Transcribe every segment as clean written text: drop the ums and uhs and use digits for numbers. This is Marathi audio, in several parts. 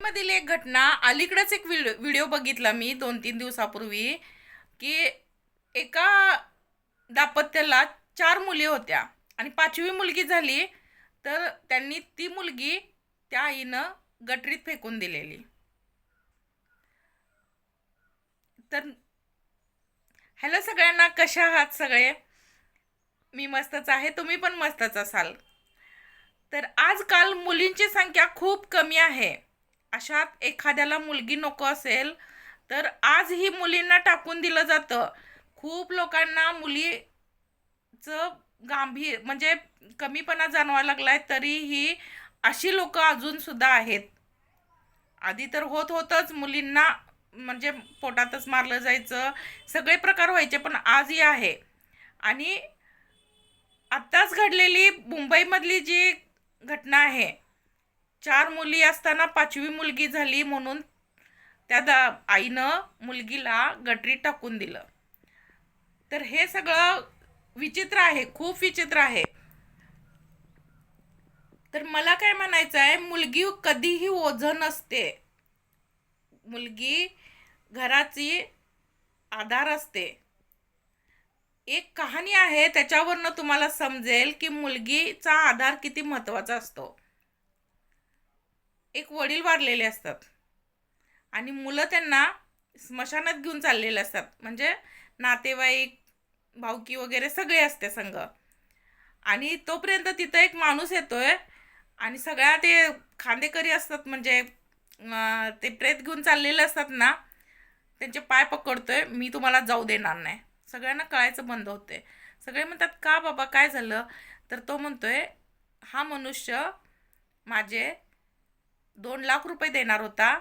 मधील एक घटना अलीकडेच एक व्हिडिओ बघितला मी 2-3 दिवसापूर्वी की एका दाम्पत्याला 4 मुली होत्या आणि 5वी मुलगी झाली तर त्यांनी ती मुलगी त्या आईनं गटरीत फेकून दिलेली. तर हॅलो सगळ्यांना, कशा आहात सगळे? मी मस्तच आहे, तुम्ही पण मस्तच असाल. तर आजकाल मुलींची संख्या खूप कमी आहे. अशात एखाद्याला मुलगी नको असेल तर आजही मुलींना टाकून दिलं जातं. खूप लोकांना मुलीचं गांभीर्य म्हणजे कमीपणा जाणवायला लागलाय, तरीही अशी लोक अजून सुद्धा आहेत. आधी तर होतच मुलींना, म्हणजे पोटातच मारलं जायचं, सगळे प्रकार व्हायचे, पण आजही आहे. आणि आत्ताच घडलेली मुंबईमधली जी घटना आहे, 4 मुली असताना 5वी मुलगी झाली म्हणून त्या आईनं मुलगीला गटरीत टाकून दिलं. तर हे सगळं विचित्र आहे, खूप विचित्र आहे. तर मला काय म्हणायचं आहे, मुलगी कधीही ओझं नसते. मुलगी घराची आधार असते. एक कहाणी आहे, त्याच्यावरनं तुम्हाला समजेल की मुलगीचा आधार किती महत्त्वाचा असतो. एक वडील वारलेले असतात आणि मुलं त्यांना स्मशानात घेऊन चाललेले असतात, म्हणजे नातेवाईक भावकी वगैरे सगळे असते संघ. आणि तोपर्यंत तिथं एक माणूस येतोय आणि सगळ्या ते खांदेकरी असतात, म्हणजे ते प्रेत घेऊन चाललेले असतात ना, त्यांचे पाय पकडतोय, मी तुम्हाला जाऊ देणार नाही. सगळ्यांना कळायचं बंद होते. सगळे म्हणतात, का बाबा काय झालं? तर तो म्हणतोय, हा मनुष्य माझे 2 लाख रुपये देणार होता,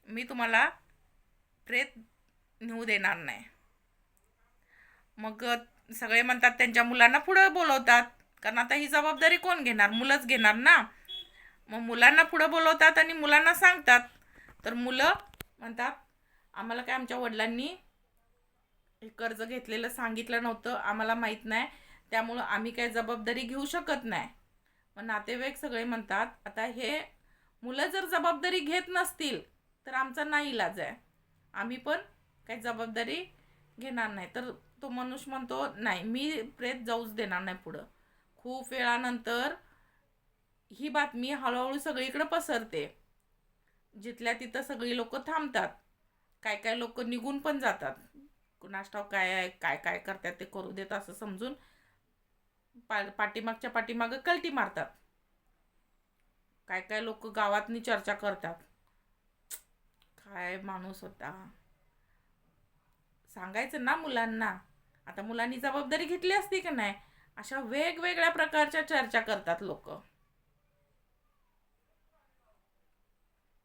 मी तुम्हाला प्रेत नेऊ देणार नाही. मग सगळे म्हणतात, त्यांच्या मुलांना पुढं बोलवतात, कारण आता ही जबाबदारी कोण घेणार? मुलंच घेणार ना. मग मुलांना पुढं बोलवतात आणि मुलांना सांगतात. तर मुलं म्हणतात, आम्हाला काय आमच्या वडिलांनी हे कर्ज घेतलेलं सांगितलं नव्हतं, आम्हाला माहीत नाही, त्यामुळं आम्ही काही जबाबदारी घेऊ शकत नाही. मग नातेवाईक सगळे म्हणतात, आता हे मुलं जर जबाबदारी घेत नसतील तर आमचा नाईलाज आहे, आम्ही पण काही जबाबदारी घेणार नाही. तर तो मनुष्य म्हणतो, नाही, मी प्रेत जाऊच देणार नाही पुढं. खूप वेळानंतर ही बातमी हळूहळू सगळीकडे पसरते. जिथल्या तिथं सगळी लोक थांबतात, काय काय लोक निघून पण जातात. कुणास ठाऊक काय आहे, काय काय करतात ते करू देत असं समजून पाठीमागच्या पाठीमागं कलटी मारतात. काय काय लोक गावातनी चर्चा करतात, काय माणूस होता, सांगायचं ना मुलांना. आता मुलांनी जबाबदारी घेतली असती की नाही? अशा वेगवेगळ्या प्रकारच्या चर्चा करतात लोक.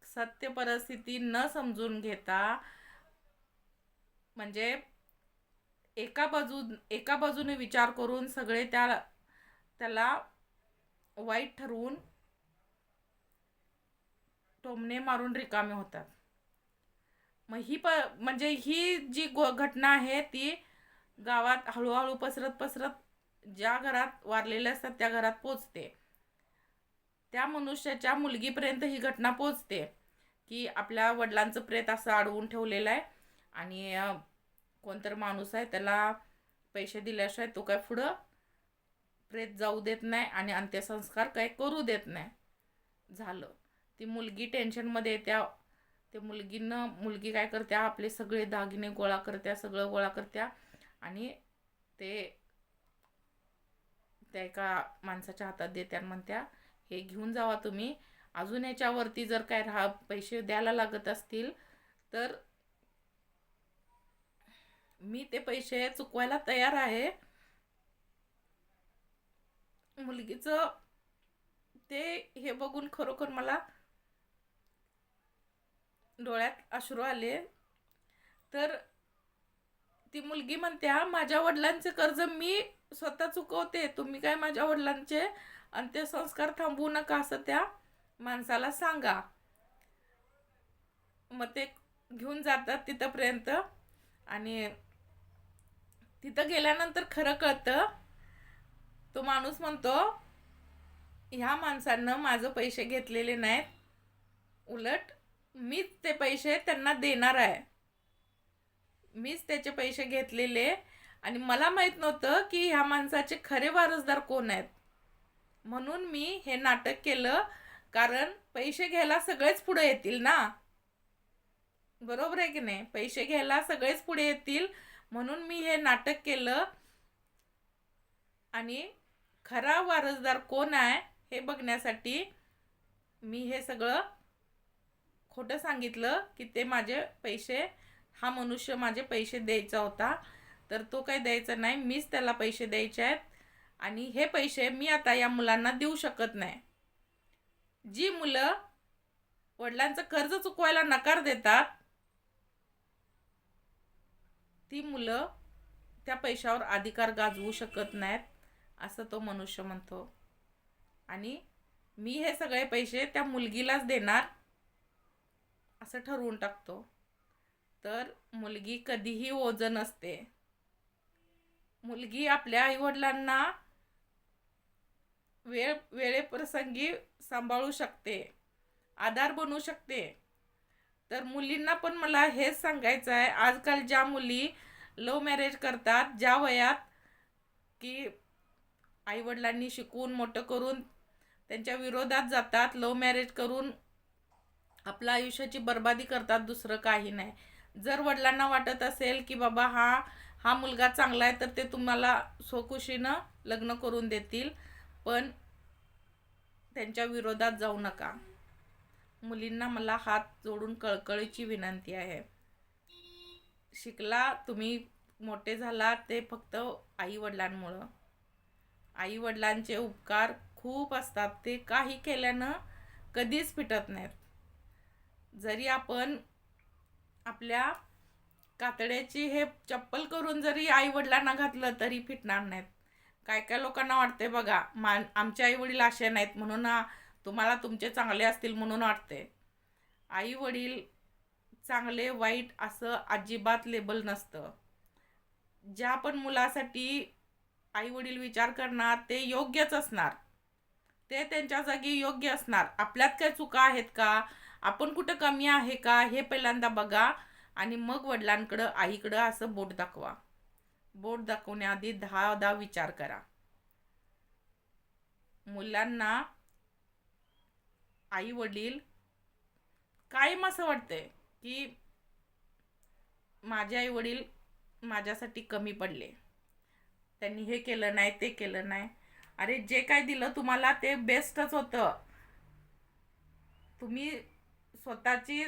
सत्य परिस्थिती न समजून घेता, म्हणजे एका बाजूने विचार करून सगळे त्याला वाईट ठरवून टोमणे मारून रिकामे होतात. मग म्हणजे ही जी घटना आहे ती गावात हळूहळू पसरत पसरत ज्या घरात वारलेले असतात त्या घरात पोचते. त्या मनुष्याच्या मुलगीपर्यंत ही घटना पोचते की आपल्या वडिलांचं प्रेत असं अडवून ठेवलेलं आहे आणि कोणतरी माणूस आहे, त्याला पैसे दिल्याशिवाय तो काय पुढं प्रेत जाऊ देत नाही आणि अंत्यसंस्कार काय करू देत नाही. झालं, ती मुलगी टेन्शनमध्ये येत्या. मुलगी काय करत्या, आपले सगळे दागिने गोळा करत्या, सगळं गोळा करत्या आणि ते त्या एका माणसाच्या हातात देत्या, म्हणत्या, हे घेऊन जावा तुम्ही. अजून याच्यावरती जर काय पैसे द्यायला लागत असतील तर मी ते पैसे चुकवायला तयार आहे. मुलगीचं ते हे बघून खरोखर मला डोळ्यात अश्रू आले. तर ती मुलगी म्हणत्या, माझ्या वडिलांचे कर्ज मी स्वतः चुकवते, तुम्ही काय माझ्या वडिलांचे अंत्यसंस्कार थांबवू नका असं त्या माणसाला सांगा. मग ते घेऊन जातात तिथंपर्यंत आणि तिथं गेल्यानंतर खरं कळतं. तो माणूस म्हणतो, ह्या माणसानं माझं पैसे घेतलेले नाहीत, उलट मीच ते पैसे त्यांना देणार आहे. मीच त्याचे पैसे घेतलेले आणि मला माहीत नव्हतं की ह्या माणसाचे खरे वारसदार कोण आहेत. म्हणून मी हे नाटक केलं, कारण पैसे घ्यायला सगळेच पुढे येतील ना. बरोबर आहे की नाही? पैसे घ्यायला सगळेच पुढे येतील, म्हणून मी हे नाटक केलं आणि खरा वारसदार कोण आहे हे बघण्यासाठी मी हे सगळं खोटं सांगितलं की ते माझे पैसे, हा मनुष्य माझे पैसे द्यायचा होता, तर तो काही द्यायचा नाही, मीच त्याला पैसे द्यायचे आहेत. आणि हे पैसे मी आता या मुलांना देऊ शकत नाही. जी मुलं वडिलांचं कर्ज चुकवायला नकार देतात, ती मुलं त्या पैशावर अधिकार गाजवू शकत नाहीत, असं तो मनुष्य म्हणतो. आणि मी हे सगळे पैसे त्या मुलगीलाच देणार असं ठरवून टाकतो. तर मुलगी कधीही ओझ नसते. मुलगी आपल्या आईवडिलांना वेळेप्रसंगी सांभाळू शकते, आधार बनू शकते. तर मुलींना पण मला हेच सांगायचं आहे, आजकाल ज्या मुली लव्ह मॅरेज करतात, ज्या वयात की आईवडिलांनी शिकवून मोठं करून त्यांच्या विरोधात जातात, लव्ह मॅरेज करून आपल्या आयुष्याची बर्बादी करतात, दुसरं काही नाही. जर वडिलांना वाटत असेल की बाबा हा मुलगा चांगला आहे, तर ते तुम्हाला स्वखुशीनं लग्न करून देतील, पण त्यांच्या विरोधात जाऊ नका. मुलींना मला हात जोडून कळकळीची विनंती आहे. शिकला तुम्ही, मोठे झाला ते फक्त आईवडिलांमुळं. आईवडिलांचे उपकार खूप असतात, ते काही केल्यानं कधीच फिटत नाहीत. जरी आपण आपल्या कातड्याची हे चप्पल करून जरी आईवडिलांना घातलं तरी फिटणार नाहीत. काय काय लोकांना वाटते बघा, आमचे आईवडील असे नाहीत म्हणून तुम्हाला तुमचे चांगले असतील म्हणून वाटते. आईवडील चांगले वाईट असं अजिबात लेबल नसतं. ज्या पण मुलासाठी आईवडील विचार करणार ते योग्यच असणार, ते त्यांच्या जागी योग्य असणार. आपल्यात काय चुका आहेत का, आपण कुठं कमी आहे का, हे पहिल्यांदा बघा आणि मग वडिलांकडं आईकडं असं बोट दाखवा. बोट दाखवण्याआधी 10दा विचार करा. मुलांना आई वडील कायम असं वाटतंय की माझे आई वडील माझ्यासाठी कमी पडले, त्यांनी हे केलं नाही, ते केलं नाही. अरे जे काय दिलं तुम्हाला ते बेस्टच होतं. तुम्ही स्वतःची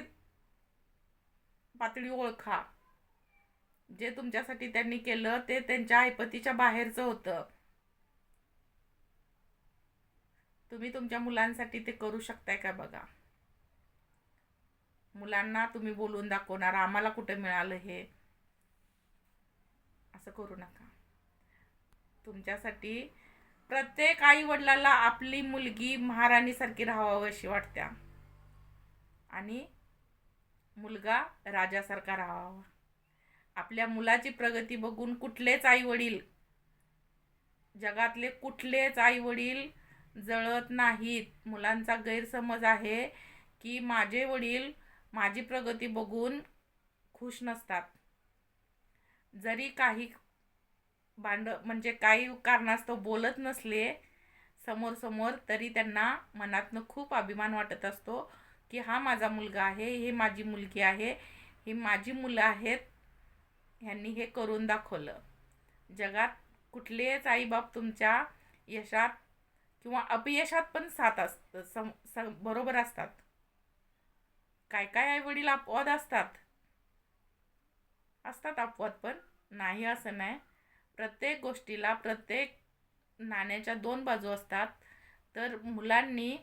पातळी ओळखा. जे तुमच्यासाठी त्यांनी केलं ते त्यांच्या ऐपतीच्या बाहेरचं होतं. तुम्ही तुमच्या मुलांसाठी ते करू शकताय का बघा. मुलांना तुम्ही बोलून दाखवणार आम्हाला कुठे मिळालं हे, असं करू नका. तुमच्यासाठी प्रत्येक आई वडिलाला आपली मुलगी महाराणीसारखी राहावी अशी वाटते आणि मुलगा राजासारखा राहावा. आपल्या मुलाची प्रगती बघून कुठलेच आई वडील, जगातले कुठलेच आई वडील जळत नाहीत. मुलांचा गैरसमज आहे की माझे वडील माझी प्रगती बघून खुश नसतात. जरी काही म्हणजे काही कारणास्तव बोलत नसले समोर समोर, तरी त्यांना मनातनं खूप अभिमान वाटत असतो की हा माझा मुलगा आहे, हे माझी मुलगी आहे, ही माझी मुलं आहेत, ह्यांनी हे करून दाखवलं. जगात कुठलेच आईबाप तुमच्या यशात किंवा अपयशात पण साथ बरोबर असतात. काय काय आई वडील अपवाद असतात अपवाद, पण नाही असं नाही. प्रत्येक गोष्टीला, प्रत्येक नाण्याच्या दोन बाजू असतात. तर मुलांनी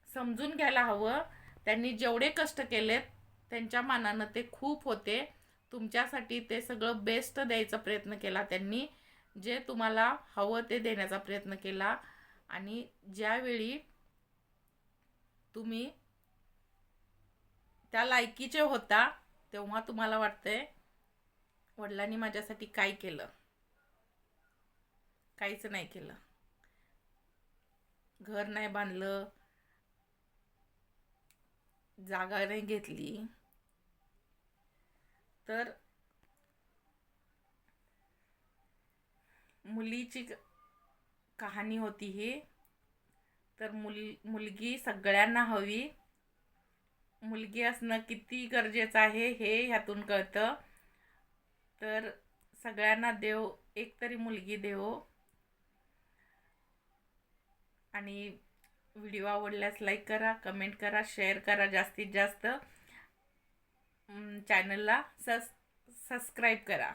समजून घ्यायला हवं, त्यांनी जेवढे कष्ट केलेत त्यांच्या मानानं ते खूप होते. तुमच्यासाठी ते सगळं बेस्ट द्यायचा प्रयत्न केला त्यांनी, जे तुम्हाला हवं ते देण्याचा प्रयत्न केला. आणि ज्यावेळी तुम्ही त्या लायकीचे होता तेव्हा तुम्हाला वाटतंय वडिलांनी माझ्यासाठी काय केलं, काहीच नाही केलं. घर नाही बांधलं, जागा नाही घेतली तर मुलीची कहाणी होती ही. तर मुलगी सगळ्यांना हवी. मुलगी असणं किती गरजेचं आहे हे ह्यातून कळतं. तर सगळ्यांना देव एक तरी मुलगी देवो. आणि व्हिडिओ आवडल्यास लाईक करा, कमेंट करा, शेअर करा जास्तीत जास्त. चॅनलला सबस्क्राईब करा.